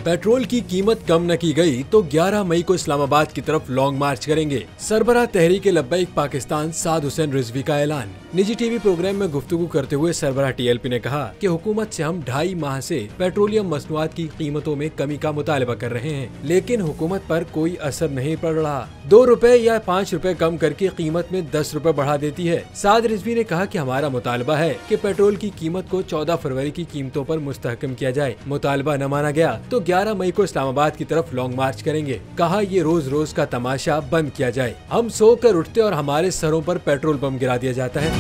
Petrol की कीमत कम न की गई तो 11 मई को इस्लामाबाद की तरफ लॉन्ग मार्च करेंगे। सरबराह तहरीक लब्बैक पाकिस्तान साद हुसैन रिजवी का ऐलान। निजी टीवी प्रोग्राम में गुफ्तगू करते हुए सरबराह टीएलपी ने कहा कि हुकूमत से हम 2.5 माह से पेट्रोलियम मसनूआत की कीमतों में कमी का मुतालबा कर रहे हैं, लेकिन हुकूमत पर कोई असर नहीं पड़ रहा। 2 रुपए या 5 रुपए कम करके कीमत में 10 रुपए बढ़ा देती है। साद रिजवी ने कहा कि हमारा मुतालबा है कि पेट्रोल की कीमत को 14 फरवरी की कीमतों पर मुस्तहकम किया जाए। मुतालबा न माना गया तो 11 मई को इस्लामाबाद की तरफ लॉन्ग मार्च करेंगे। कहा ये रोज रोज का तमाशा बंद किया जाए। हम सोकर उठते और हमारे सरों पर पेट्रोल बम गिरा दिया जाता है।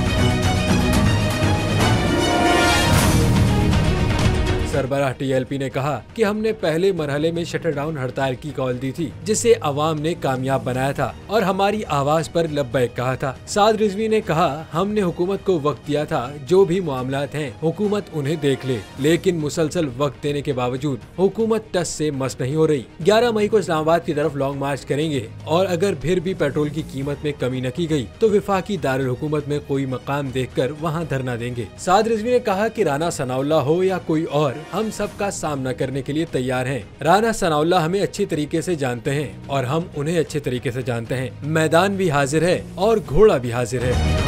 सरबराह टीएलपी ने कहा कि हमने पहले मरहले में शटर डाउन हड़ताल की कॉल दी थी, जिसे अवाम ने कामयाब बनाया था और हमारी आवाज पर लब्बैक कहा था। साद रिजवी ने कहा हमने हुकूमत को वक्त दिया था, जो भी मामलात हैं हुकूमत उन्हें देख ले, लेकिन मुसलसल वक्त देने के बावजूद हुकूमत टस से मस नहीं हो रही। 11 मई को इस्लामाबाद की तरफ लॉन्ग मार्च करेंगे और अगर फिर भी पेट्रोल की कीमत में कमी न की गई तो विफाकी दारुल हुकूमत में कोई मकाम देखकर वहाँ धरना देंगे। साद रिजवी ने कहा कि राना सनाउल्लाह हो या कोई और, हम सबका सामना करने के लिए तैयार हैं। राना सनाउल्लाह हमें अच्छी तरीके से जानते हैं और हम उन्हें अच्छे तरीके से जानते हैं। मैदान भी हाजिर है और घोड़ा भी हाजिर है।